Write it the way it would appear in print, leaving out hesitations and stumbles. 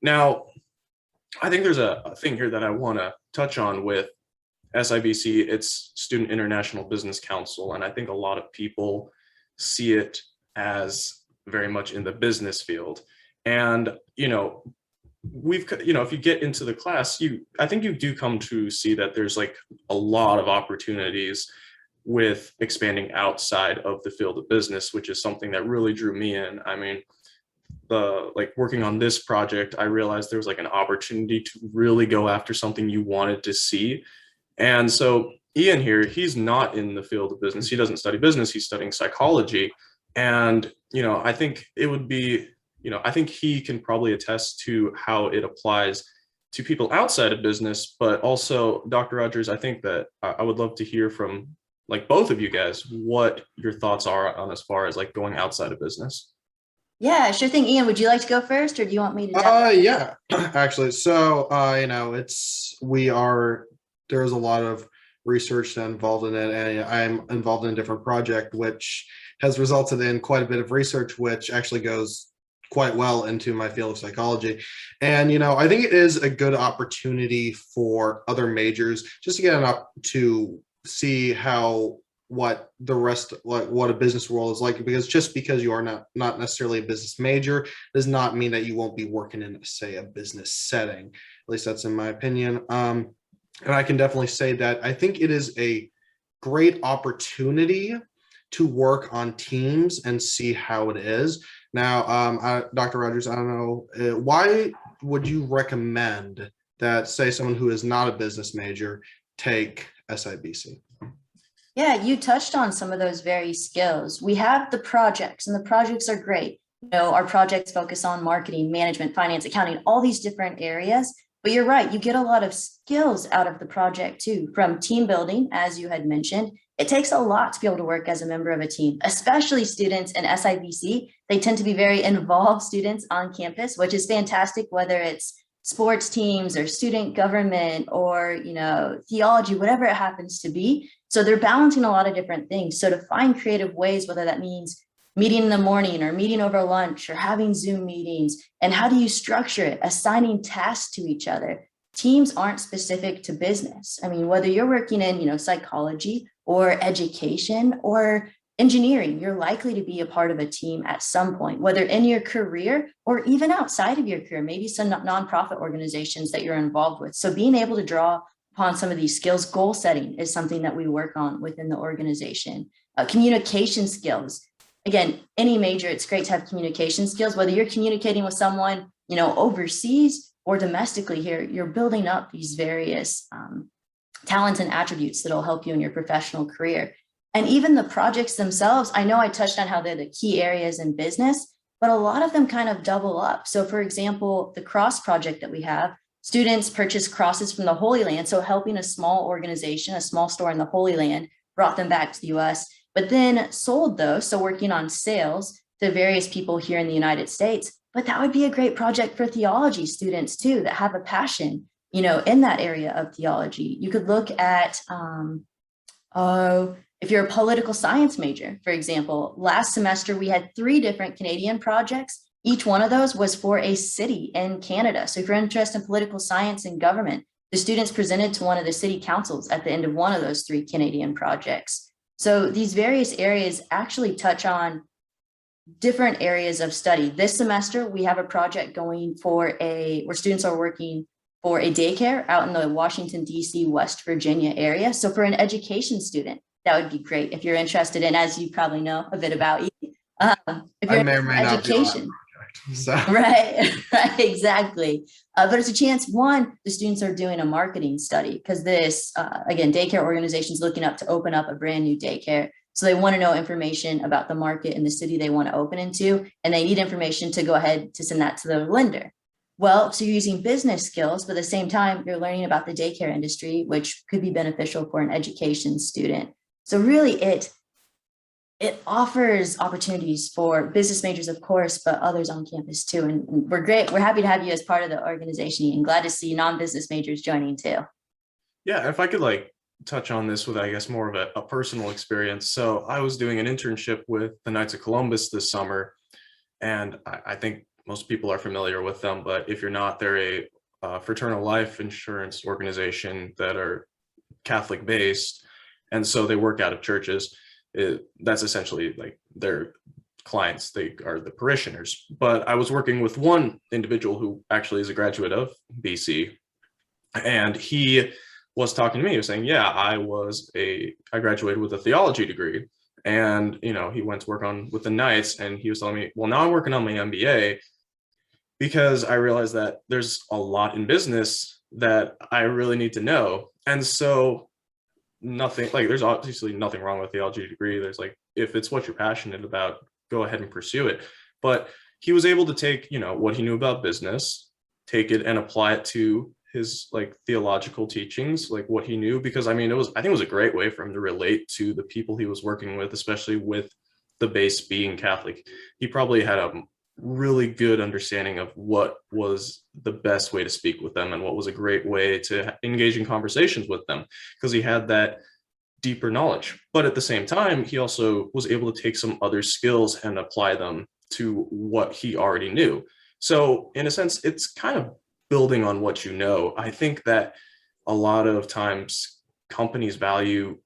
Now, I think there's a thing here that I want to touch on with SIBC. It's Student International Business Council, and I think a lot of people see it as very much in the business field. And if you get into the class, I think you do come to see that there's like a lot of opportunities with expanding outside of the field of business, which is something that really drew me in. I mean, working on this project, I realized there was like an opportunity to really go after something you wanted to see. And so Ian here, he's not in the field of business. He doesn't study business, he's studying psychology. And, I think it would be, I think he can probably attest to how it applies to people outside of business, but also Dr. Rogers, I think that I would love to hear from like both of you guys, what your thoughts are on as far as like going outside of business. Yeah, sure thing. Ian, would you like to go first, or do you want me to Yeah, actually. So, there's a lot of research involved in it, and I'm involved in a different project, which has resulted in quite a bit of research, which actually goes quite well into my field of psychology. And, I think it is a good opportunity for other majors just to get up to see what a business world is like, because just because you are not necessarily a business major does not mean that you won't be working in, say, a business setting. At least that's in my opinion. And I can definitely say that I think it is a great opportunity to work on teams and see how it is. Now, Dr. Rogers, I don't know, why would you recommend that, say, someone who is not a business major take SIBC? Yeah, you touched on some of those very skills. We have the projects, and the projects are great. Our projects focus on marketing, management, finance, accounting, all these different areas. But you're right, you get a lot of skills out of the project too, from team building, as you had mentioned. It takes a lot to be able to work as a member of a team, especially students in SIBC. They tend to be very involved students on campus, which is fantastic, whether it's sports teams or student government or, theology, whatever it happens to be. So they're balancing a lot of different things. So to find creative ways, whether that means meeting in the morning or meeting over lunch or having Zoom meetings, and how do you structure it, assigning tasks to each other. Teams aren't specific to business. I mean, whether you're working in, psychology or education or engineering, you're likely to be a part of a team at some point, whether in your career or even outside of your career, maybe some nonprofit organizations that you're involved with. So being able to draw upon some of these skills, goal setting is something that we work on within the organization. Communication skills. Again, any major, it's great to have communication skills, whether you're communicating with someone, overseas or domestically here, you're building up these various talents and attributes that'll help you in your professional career. And even the projects themselves, I know I touched on how they're the key areas in business, but a lot of them kind of double up. So for example, the cross project that we have, students purchase crosses from the Holy Land. So helping a small organization, a small store in the Holy Land, brought them back to the US, but then sold those. So working on sales to various people here in the United States. But that would be a great project for theology students too, that have a passion, in that area of theology. You could look at, if you're a political science major, for example, last semester we had 3 different Canadian projects. Each one of those was for a city in Canada. So if you're interested in political science and government, the students presented to one of the city councils at the end of one of those 3 Canadian projects. So these various areas actually touch on different areas of study. This semester, we have a project going where students are working for a daycare out in the Washington, D.C., West Virginia area. So for an education student, that would be great if you're interested in, as you probably know a bit about, if you're in education. So. Right, exactly. But it's a chance, one, the students are doing a marketing study because this, again, daycare organizations looking up to open up a brand new daycare. So they want to know information about the market in the city they want to open into, and they need information to go ahead to send that to the lender. Well, so you're using business skills, but at the same time, you're learning about the daycare industry, which could be beneficial for an education student. So really it offers opportunities for business majors, of course, but others on campus too. And we're great. We're happy to have you as part of the organization, and glad to see non-business majors joining too. Yeah, if I could touch on this with, I guess, more of a personal experience. So I was doing an internship with the Knights of Columbus this summer. And I think most people are familiar with them, but if you're not, they're a fraternal life insurance organization that are Catholic based, and so they work out of churches. That's essentially like their clients, they are the parishioners. But I was working with one individual who actually is a graduate of BC, and he was talking to me. He was saying, yeah, I graduated with a theology degree, and he went to work on with the Knights, and he was telling me, well, now I'm working on my MBA because I realized that there's a lot in business that I really need to know. And so nothing, like, there's obviously nothing wrong with theology degree. There's like, if it's what you're passionate about, go ahead and pursue it. But he was able to take, what he knew about business, take it and apply it to his like theological teachings, like what he knew, because I think it was a great way for him to relate to the people he was working with, especially with the base being Catholic. He probably had a really good understanding of what was the best way to speak with them and what was a great way to engage in conversations with them, because he had that deeper knowledge. But at the same time, he also was able to take some other skills and apply them to what he already knew. So in a sense, it's kind of building on what you know. I think that a lot of times companies value